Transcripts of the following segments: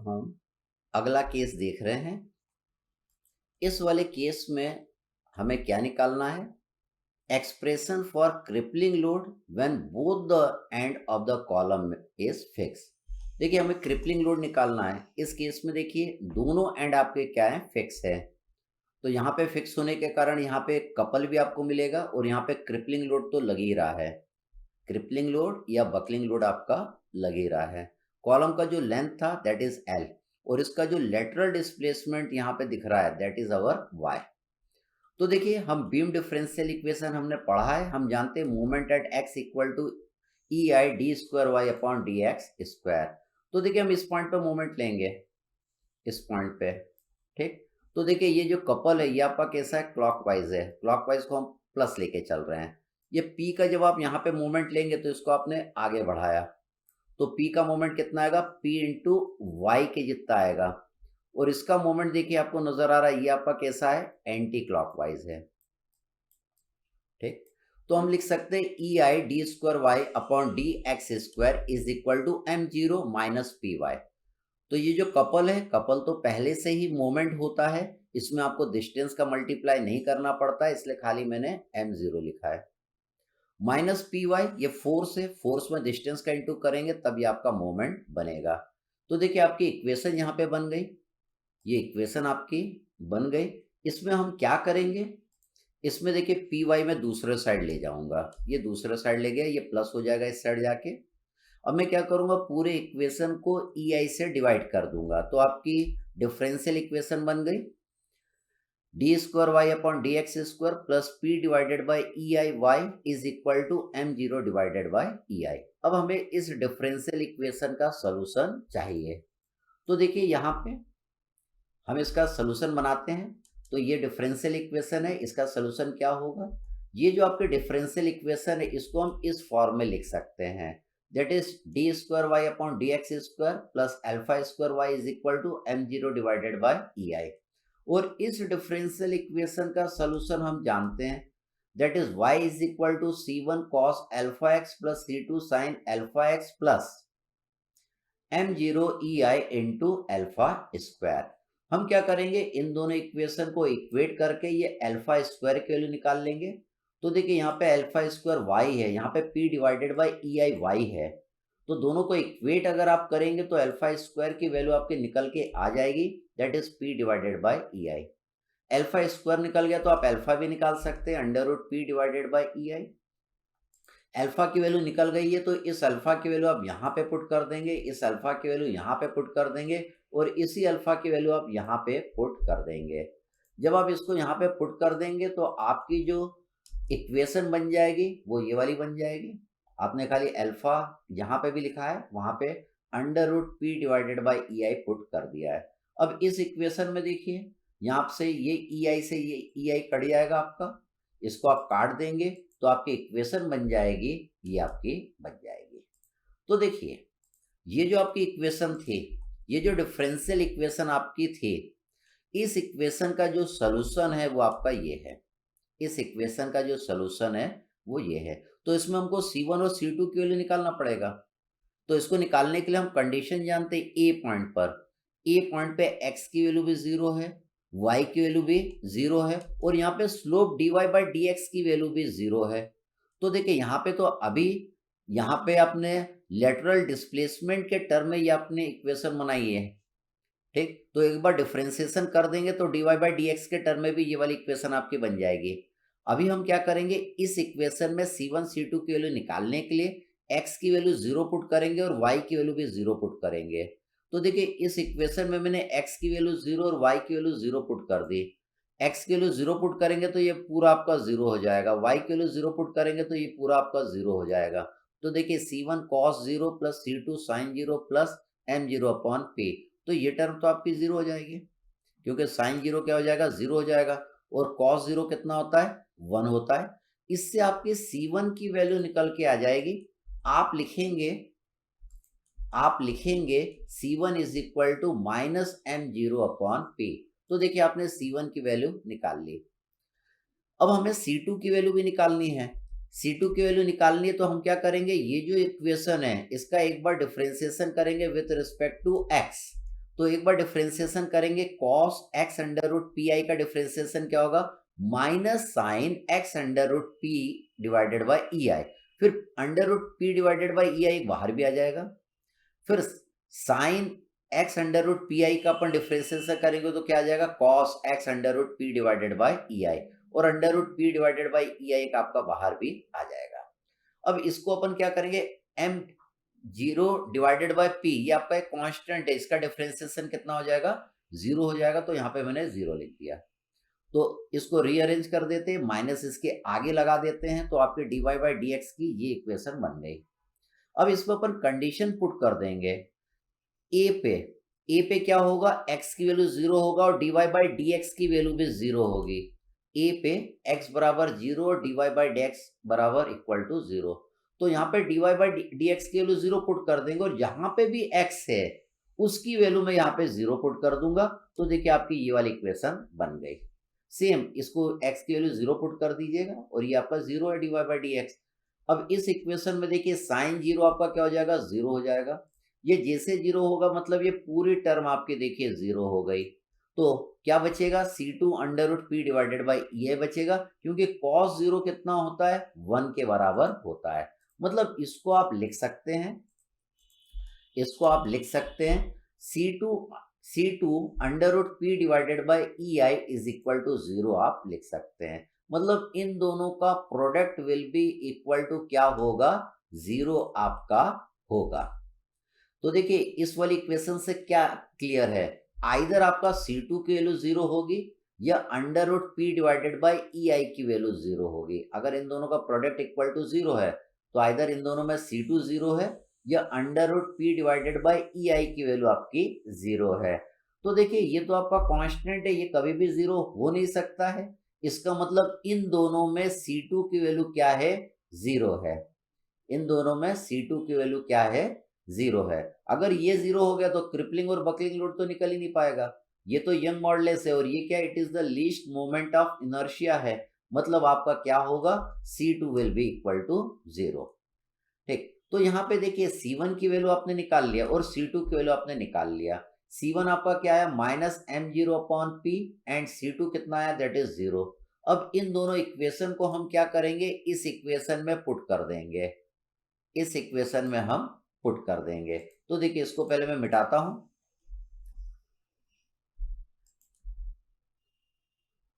अब हम अगला केस देख रहे हैं। इस वाले केस में हमें क्या निकालना है? Expression for crippling load when both the end of the column is fix. देखिए हमें क्रिपलिंग लोड निकालना है। इस केस में देखिए दोनों एंड आपके क्या है? फिक्स है। तो यहाँ पे फिक्स होने के कारण यहाँ पे कपल भी आपको मिलेगा और यहाँ पे क्रिपलिंग लोड तो लग ही रहा है। क्रिपलिंग लोड या बकलिंग लोड आपका लग ही रहा है। कॉलम का जो लेंथ था दैट इज एल और इसका जो लेटरल डिस्प्लेसमेंट यहाँ पे दिख रहा है दैट इज अवर वाई। तो देखिए हम बीम डिफरेंशियल इक्वेशन हमने पढ़ा है। हम जानते हैं moment at X equal to E I D square Y upon D X square. तो देखिए हम इस पॉइंट पे मोमेंट लेंगे, इस पॉइंट पे, ठीक। तो देखिए ये जो कपल है ये आपका कैसा है? क्लॉकवाइज है। क्लॉकवाइज को हम प्लस लेके चल रहे हैं। ये पी का जब आप यहाँ पे मोमेंट लेंगे तो इसको आपने आगे बढ़ाया तो पी का मोमेंट कितना आएगा? पी इंटू वाई के जितना आएगा। और इसका मोमेंट देखिए आपको नजर आ रहा है ये आपका कैसा है? एंटी क्लॉकवाइज है, ठीक। तो हम लिख सकते हैं E I D square Y upon D X square is equal to M zero minus P Y. तो ये जो कपल है, कपल तो पहले से ही मोमेंट होता है, इसमें आपको डिस्टेंस का मल्टीप्लाई नहीं करना पड़ता है, इसलिए खाली मैंने एम जीरो लिखा है। माइनस पी वाई, ये फोर्स है, फोर्स में डिस्टेंस का इंटू करेंगे तब ये आपका मोमेंट बनेगा। तो देखिए आपकी इक्वेशन यहाँ पे बन गई, ये इक्वेशन आपकी बन गई। इसमें हम क्या करेंगे? इसमें देखिए पी वाई में दूसरे साइड ले जाऊंगा, ये दूसरे साइड ले गया, ये प्लस हो जाएगा इस साइड जाके। अब मैं क्या करूंगा? पूरे इक्वेशन को ई आई से डिवाइड कर दूंगा तो आपकी डिफरेंशियल इक्वेशन बन गई D square Y upon D X square plus P divided by E I Y is equal to M zero divided by E I. अब हमें इस डिफरेंशियल इक्वेशन का सोल्यूशन चाहिए। तो देखिए यहाँ पे हम इसका सोल्यूशन बनाते हैं। तो ये डिफरेंशियल इक्वेशन है, इसका सोल्यूशन क्या होगा? ये जो आपके डिफरेंशियल इक्वेशन है इसको हम इस फॉर्म में लिख सकते हैं, that is D square Y upon D X square plus alpha square Y is equal to M zero divided by E I. और इस डिफरेंशियल इक्वेशन का सोल्यूशन हम जानते हैं, that is y is equal to C one cos alpha X plus C two sine alpha X plus M zero E I into alpha square. हम क्या करेंगे? इन दोनों इक्वेशन को इक्वेट करके ये अल्फा स्क्वायर की वैल्यू निकाल लेंगे। तो देखिए यहाँ पे अल्फा स्क्वायर वाई है, यहाँ पे P divided by E I Y है। तो दोनों को इक्वेट अगर आप करेंगे तो अल्फा स्क्वायर की वैल्यू आपके निकल के आ जाएगी, that is P divided by E I. Alpha square निकल गया तो आप अल्फा भी निकाल सकते हैं, under root P divided by E I. अल्फा की वैल्यू निकल गई है तो इस अल्फा की वैल्यू आप यहाँ पे पुट कर देंगे, इस अल्फा की वैल्यू यहाँ पे पुट कर देंगे और इसी अल्फा की वैल्यू आप यहाँ पे पुट कर देंगे। जब आप इसको यहाँ पे पुट कर देंगे तो आपकी जो इक्वेशन बन जाएगी वो ये वाली बन जाएगी। आपने खाली अल्फा यहाँ पे भी लिखा है, वहाँ पे under root P divided by E I put कर दिया है। अब इस इक्वेशन में देखिए यहाँ से ये ई आई से ये ई आई कट जाएगा आपका, इसको आप काट देंगे तो आपकी इक्वेशन बन जाएगी, ये आपकी बन जाएगी। तो देखिए ये जो आपकी इक्वेशन थी, ये जो डिफरेंशियल इक्वेशन आपकी थी, इस इक्वेशन का जो सॉल्यूशन है वो आपका ये है। इस इक्वेशन का जो सॉल्यूशन है वो ये है। तो इसमें हमको C1 और C2 की वैल्यू निकालना पड़ेगा। तो इसको निकालने के लिए हम कंडीशन जानते हैं ए पॉइंट पर। ए पॉइंट पे x की वैल्यू भी 0 है, y की वैल्यू भी 0 है और यहाँ पे slope dy by D X की वैल्यू भी 0 है। तो देखिए यहाँ पे तो अभी यहाँ पे आपने लेटरल डिस्प्लेसमेंट के टर्म में ये आपने इक्वेशन बनाई है, ठीक। तो एक बार डिफरेंशिएशन कर देंगे तो dy बाई डी एक्स के टर्म में भी ये वाली इक्वेशन आपकी बन जाएगी। अभी हम क्या करेंगे? इस इक्वेशन में C1 C2 की वैल्यू निकालने के लिए x की वैल्यू 0 पुट करेंगे और y की वैल्यू भी 0 पुट करेंगे। तो देखिए इस इक्वेशन में मैंने x की वैल्यू 0 और y की वैल्यू 0 पुट कर दी। x की वैल्यू 0 पुट करेंगे तो ये पूरा आपका 0 हो जाएगा, y की वैल्यू 0 पुट करेंगे तो ये पूरा आपका 0 हो जाएगा। तो देखिए C1 cos 0 plus C2 sin 0 plus m 0 upon p, तो ये टर्म तो आपकी 0 हो जाएगी क्योंकि sin 0 क्या हो जाएगा? 0 हो जाएगा और cos 0 कितना होता है? 1 होता है। इससे आपकी C1 की वैल्यू निकल के आ जाएगी। आप लिखेंगे C1 is equal to minus M zero upon P. तो देखिए आपने C1 की वैल्यू निकाल ली। अब हमें C2 की वैल्यू भी निकालनी है। C2 की वैल्यू निकालनी है तो हम क्या करेंगे? ये जो इक्वेशन है इसका एक बार डिफरेंशिएशन करेंगे विथ रिस्पेक्ट टू x। तो एक बार डिफरेंशिएशन करेंगे, cos x under root P I का डिफरेंशिएशन क्या होगा, minus sine x under root P divided by E I. फिर under root P divided by E I बाहर भी आ जाएगा। फिर sine x under root P I का अपन डिफरेंशिएशन करेंगे तो क्या आ जाएगा, cos x under root P divided by E I, और under root P divided by E I का आपका बाहर भी आ जाएगा। अब इसको अपन क्या करेंगे, m zero divided by P, ये आपका एक कांस्टेंट है, इसका डिफरेंशिएशन कितना हो जाएगा, जीरो हो जाएगा। तो यहाँ पे मैंने जीरो लिख दिया। तो इसको रीअरेंज कर देते हैं, माइनस इसके आगे लगा देते हैं, तो आपके D Y by D X की ये इक्वेशन बन गई। अब इसमें अपन कंडीशन पुट कर देंगे ए पे क्या होगा, x की वैल्यू जीरो होगा और D Y by D X की वैल्यू भी जीरो होगी। ए पे x बराबर जीरो और D Y by D X बराबर इक्वल टू जीरो। तो यहाँ पे D Y by D X की वैल्यू जीरो पुट कर देंगे, और जहां पे भी x है उसकी वैल्यू मैं यहाँ पे जीरो पुट कर दूंगा। तो देखिए आपकी ये वाली इक्वेशन बन गई। सेम इसको x की वैल्यू जीरो पुट कर दीजिएगा, और ये आपका जीरो है D Y by D X. अब इस इक्वेशन में देखिए साइन जीरो आपका क्या हो जाएगा, जीरो हो जाएगा। ये जैसे जीरो होगा मतलब ये पूरी टर्म आपकी देखिए जीरो हो गई। तो क्या बचेगा, C2 under root P divided by ये बचेगा, क्योंकि cos जीरो कितना होता है, 1 के बराबर होता है। मतलब इसको आप लिख सकते हैं, इसको आप लिख सकते हैं C2 under root P divided by E I is equal to zero आप लिख सकते हैं। मतलब इन दोनों का product will be equal to क्या होगा, जीरो आपका होगा। तो देखिए इस वाली इक्वेशन से क्या क्लियर है, आइदर आपका C2 की वैल्यू जीरो होगी या under root P divided by E I की वैल्यू जीरो होगी। अगर इन दोनों का प्रोडक्ट इक्वल टू जीरो है तो आइदर इन दोनों में C2 जीरो है या under root P divided by E I की वैल्यू आपकी जीरो है। तो देखिए ये तो आपका कांस्टेंट है, ये कभी भी जीरो हो नहीं सकता है। इसका मतलब इन दोनों में C2 की वैल्यू क्या है, जीरो है। इन दोनों में C2 की वैल्यू क्या है, जीरो है। अगर ये जीरो हो गया तो क्रिपलिंग और बकलिंग लोड तो निकल ही नहीं पाएगा। ये तो यंग मॉडुलस है, और ये क्या, it is the least moment of inertia है। मतलब आपका क्या होगा, C2 will be equal to zero. ठीक, तो यहाँ पे देखिए C1 की वैल्यू आपने निकाल लिया और C2 की वैल्यू आपने निकाल लिया। C1 आपका क्या है, minus M zero upon P, and C2 कितना है, दैट इज जीरो। अब इन दोनों इक्वेशन को हम क्या करेंगे, इस इक्वेशन में पुट कर देंगे, इस इक्वेशन में हम पुट कर देंगे। तो देखिए इसको पहले मैं मिटाता हूं,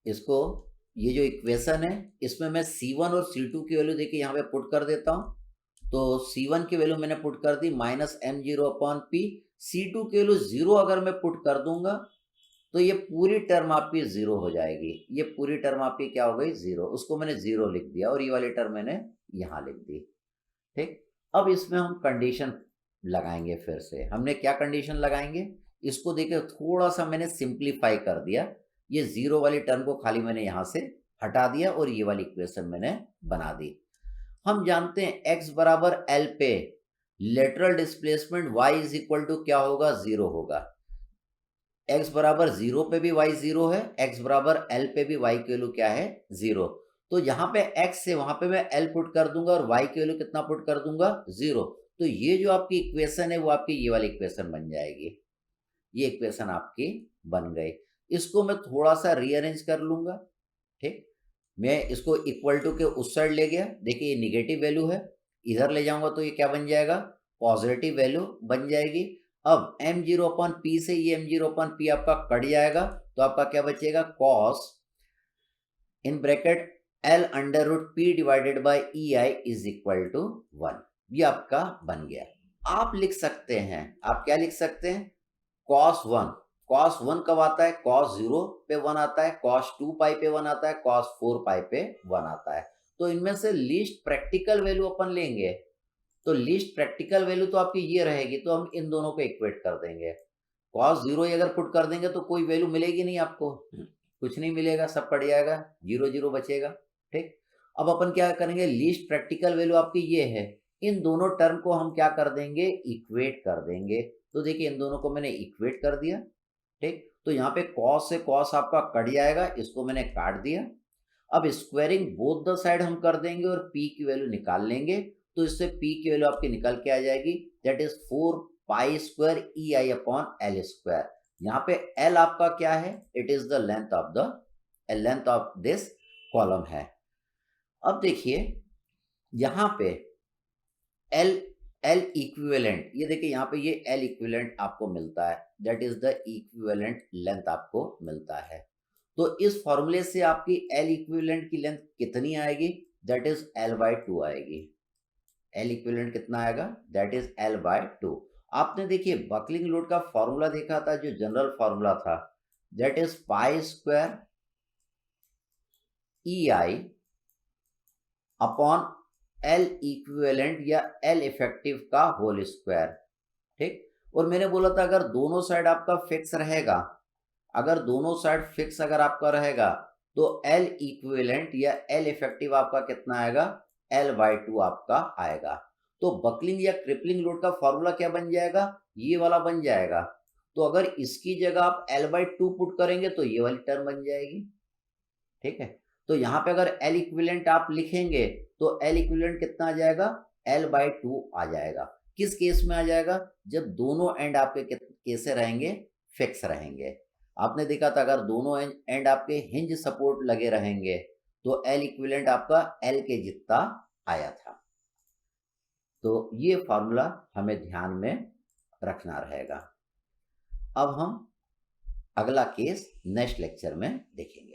इसको, ये जो इक्वेशन है इसमें मैं C1 और C2 की वैल्यू देखिए यहाँ पे पुट कर देता हूं। तो C1 की वैल्यू मैंने पुट कर दी minus M zero upon P. C2 की वैल्यू जीरो अगर मैं पुट कर दूंगा तो ये पूरी टर्म आपकी जीरो हो जाएगी, ये पूरी टर्म आपकी क्या हो गई, जीरो। उसको मैंने जीरो लिख दिया और ये वाली टर्म मैंने यहाँ लिख दी। ठीक, अब इसमें हम कंडीशन लगाएंगे। फिर से हमने क्या कंडीशन लगाएंगे, इसको देखिए थोड़ा सा मैंने सिंप्लीफाई कर दिया। ये जीरो वाली टर्म को खाली मैंने यहां से हटा दिया और ये वाली इक्वेशन मैंने बना दी। हम जानते हैं x बराबर l पे lateral displacement y is equal to क्या होगा, जीरो होगा। x बराबर जीरो पे भी y जीरो है, x बराबर l पे भी y की वैल्यू क्या है, जीरो। तो यहाँ पे x से वहां पे मैं l पुट कर दूंगा और y की वैल्यू कितना पुट कर दूंगा, जीरो। तो ये जो आपकी इक्वेशन है वो आपकी ये वाली इक्वेशन बन जाएगी। ये इक्वेशन आपकी बन गई। इसको मैं थोड़ा सा रीअरेंज कर लूंगा। ठीक, मैं इसको इक्वल टू के उस साइड ले गया, देखिए ये निगेटिव वैल्यू है, इधर ले जाऊंगा तो ये क्या बन जाएगा, पॉजिटिव वैल्यू बन जाएगी। अब m जीरो अपॉन पी से ये m जीरो अपॉन पी आपका कट जाएगा, तो आपका क्या बचेगा, cos in bracket l under root P divided by E I is equal to 1। ये आपका बन गया। आप लिख सकते हैं, आप क्या लिख सकते हैं, cos 1, cos 1 कब आता है, cos 0 पे 1 आता है, cos 2 पाई पे 1 आता है, cos 4 पाई पे 1 आता है। तो इनमें से लीस्ट प्रैक्टिकल वैल्यू अपन लेंगे, तो लीस्ट प्रैक्टिकल वैल्यू तो आपकी ये रहेगी, तो हम इन दोनों को इक्वेट कर देंगे। cos 0 अगर पुट कर देंगे तो कोई वैल्यू मिलेगी नहीं आपको, कुछ नहीं मिलेगा, सब पड़ जाएगा, जीरो जीरो बचेगा। ठीक, अब अपन क्या करेंगे, लीस्ट प्रैक्टिकल वैल्यू आपकी ये है, इन दोनों टर्म को हम क्या कर देंगे, इक्वेट कर देंगे। तो देखिए इन दोनों को मैंने इक्वेट कर दिया। ठीक, तो यहाँ पे cos से cos आपका कट जाएगा, इसको मैंने काट दिया। अब स्क्वायरिंग बोथ द साइड हम कर देंगे और p की वैल्यू निकाल लेंगे, तो इससे p की वैल्यू आपकी निकल के आ जाएगी, that is 4 pi square E I upon L square. यहाँ पे एल आपका क्या है, it is the length of this column है। अब देखिए यहाँ पे एल एल इक्विवेलेंट, ये देखिए यहाँ पे ये एल इक्विवेलेंट आपको मिलता है, that is the equivalent length आपको मिलता है। तो इस फॉर्मूले से आपकी एल इक्विवेलेंट की लेंथ कितनी आएगी, that is L by two आएगी। एल इक्विवेलेंट कितना आएगा, that is L by two. आपने देखिए बकलिंग लोड का फॉर्मूला देखा था, जो जनरल फॉर्मूला था, that is pi square E I upon L equivalent या एल इफेक्टिव का होल स्क्वायर। ठीक, और मैंने बोला था अगर दोनों साइड आपका फिक्स रहेगा, अगर दोनों साइड फिक्स अगर आपका रहेगा तो एल इक्विवेलेंट या एल इफेक्टिव आपका कितना आएगा, एल बाई टू आपका आएगा। तो बकलिंग या क्रिपलिंग लोड का फॉर्मूला क्या बन जाएगा, ये वाला बन जाएगा। तो अगर इसकी जगह आप एल बाई टू पुट करेंगे तो ये वाली टर्म बन जाएगी। ठीक है, तो यहाँ पे अगर एल इक्विवेलेंट आप लिखेंगे तो एल इक्विवेलेंट कितना आ जाएगा, एल बाई टू आ जाएगा। किस केस में आ जाएगा, जब दोनों एंड आपके कैसे रहेंगे, फिक्स रहेंगे। आपने देखा था अगर दोनों एंड आपके हिंज सपोर्ट लगे रहेंगे तो एल इक्विवेलेंट आपका एल के जितना आया था। तो ये फॉर्मूला हमें ध्यान में रखना रहेगा। अब हम अगला केस नेक्स्ट लेक्चर में देखेंगे।